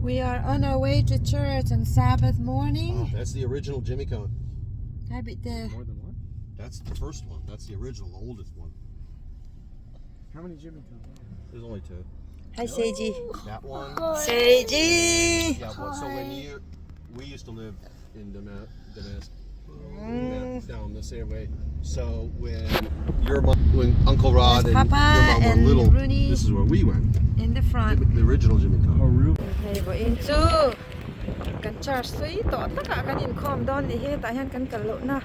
We are on our way to church on Sabbath morning. Oh, that's the original Jimmy cone. More than one? That's the first one. That's the original, the oldest one. How many Jimmy cones? There's only two. Hi, Seiji. That one. Seiji! Yeah, one. So we used to live in Damascus, down this way. So when Uncle Rod and Papa your mom were and little, Rooney this is where we went. in the front. The original Jimmy cone. Oh, really? Okay, go into kan church sui to taka kan in khom don ni he ta hian kan kallo na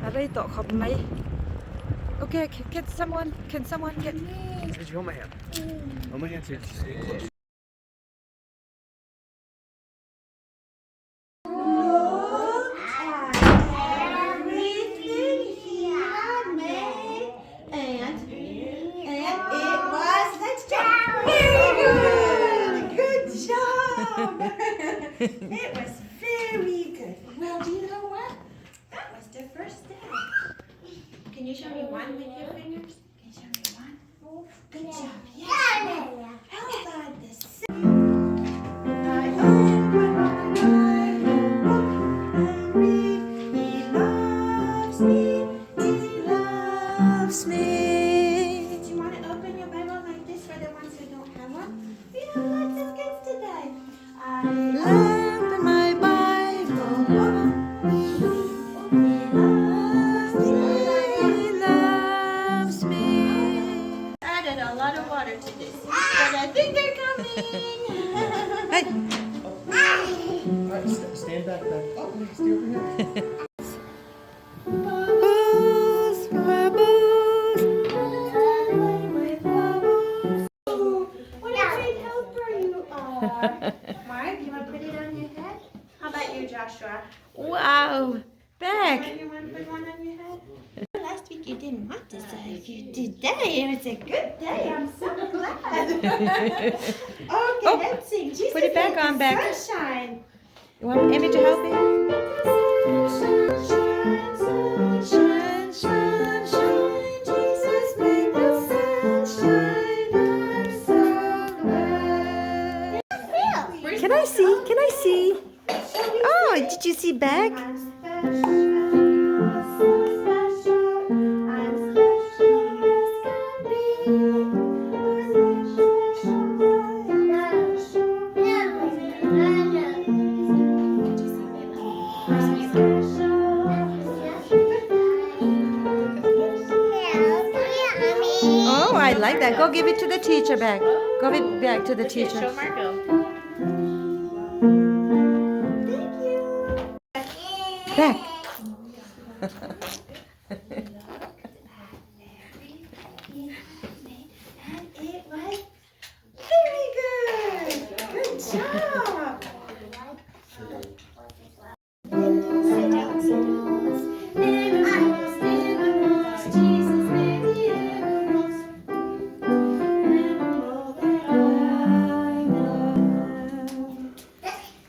arai to khop mai. Okay, can someone get Did you hold my hand? Hold my hand too. Stay close. It was very good. Well, do you know what? That was the first day. Can you show me one with your fingers? Can you show me one? Good job. Yes. How about the second? He loves me. He loves me. Do you want to open your Bible like this for the ones who don't have one? We have lots of kids today. I lamp in my Bible. He loves me. added a lot of water to this, but I think they're coming. Hey. Alright, stand back. Oh, stay over here. Bubbles, bubbles. What a great helper you are. Mark, you want to put it on your head? How about you, Joshua? Wow. Back. You want to put one on your head? Last week you didn't want to, so if you did today, it was a good day. I'm so glad. Okay, let's sing. Jesus put it back made the on, back. sunshine. You want Amy to help you? Sunshine, sunshine, sunshine. Jesus made the sunshine. I'm so glad. Can I see? Can I see? Oh, did you see back? I'm special, so special. I'm special as can be. Oh, I like that. Go give it to the teacher back. Go give it back to the teacher. Show Marco. Thank you. Back. And it was very good. Good job. Animals, animals, Jesus made the animals. Animal that I know.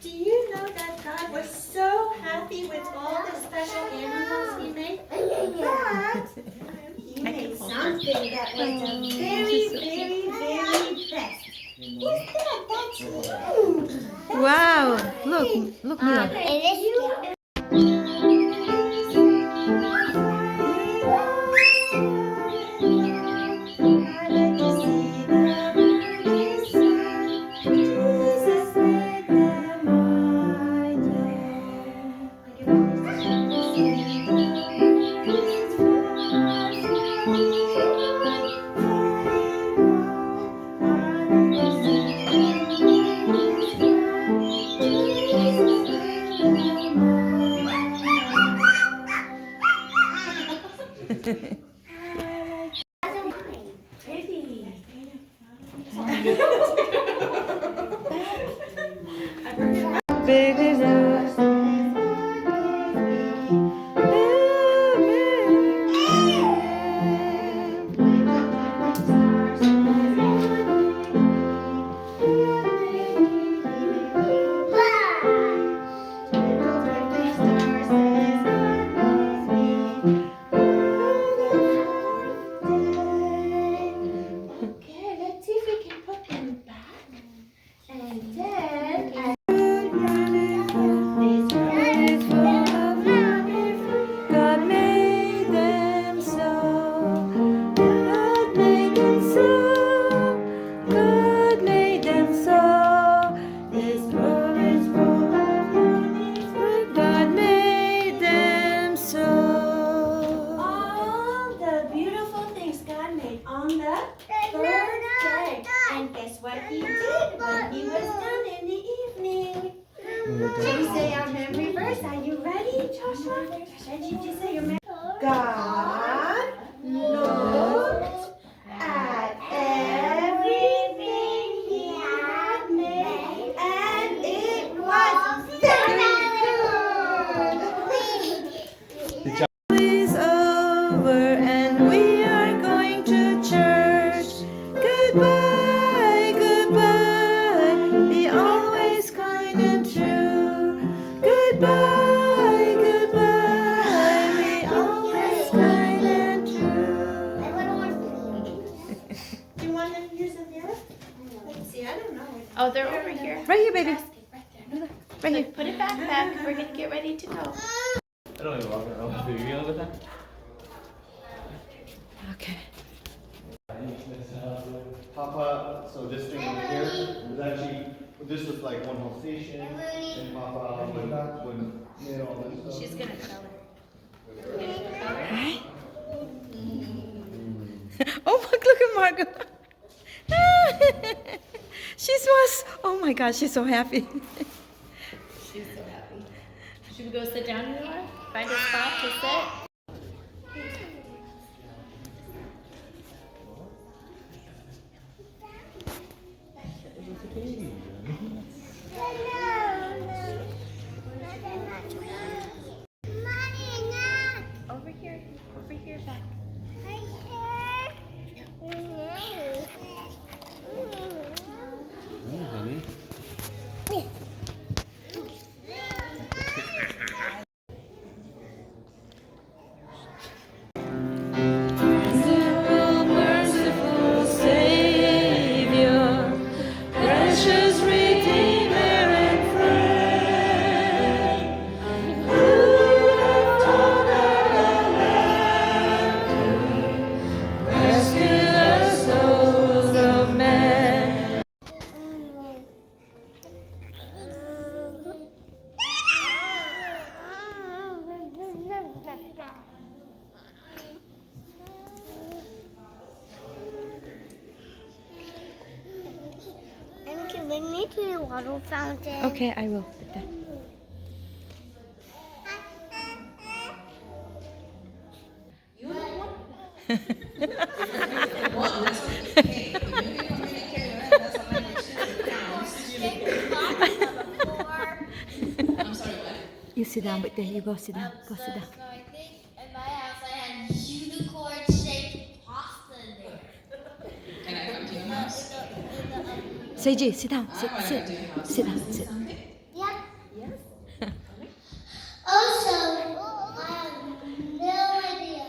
Do you know that God was so happy with all the special animals he made? But he made something that was the very, very, very best. What's that? That's you. Wow. Look, Mila. Jesus night when he was done in the evening. Should we say our memory verse? Are you ready, Joshua? Ready to say your memory? God looked at everything he had made, and it was very good. Is over, and we are going to church. Goodbye, goodbye. Be always kind and true. Goodbye, goodbye. Be always kind and true. Do you want to use a mirror? Let's see. I don't know. Oh, they're over here. Right here, baby. Right here. Put it back. We're gonna get ready to go. I don't even walk around with you with that. Okay. Papa, so this thing over here was actually, this was like one whole station, and Papa when made all this stuff. She's gonna color. Right? Oh, look at Margot. Oh my gosh, she's so happy. She's so happy. Should we go sit down, Hnuah? Find a spot to sit? Over here, back. Bring me to the water fountain. Okay, I will. You sit down, but there you go. Sit down. Go sit down. So I think in my house I had unicorn-shaped pasta in there. Can I come to your house? Seiji, sit down. Sit down. Sit. Yeah. Yes. Also, I have no idea.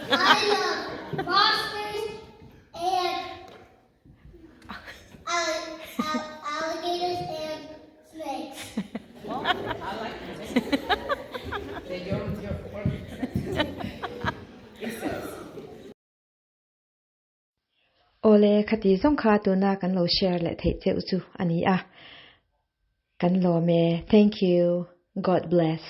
I love monsters and alligators and snakes. Ole khati song kha tu na kan lo share le thei cheu chu ani a kan lo me thank you, God bless.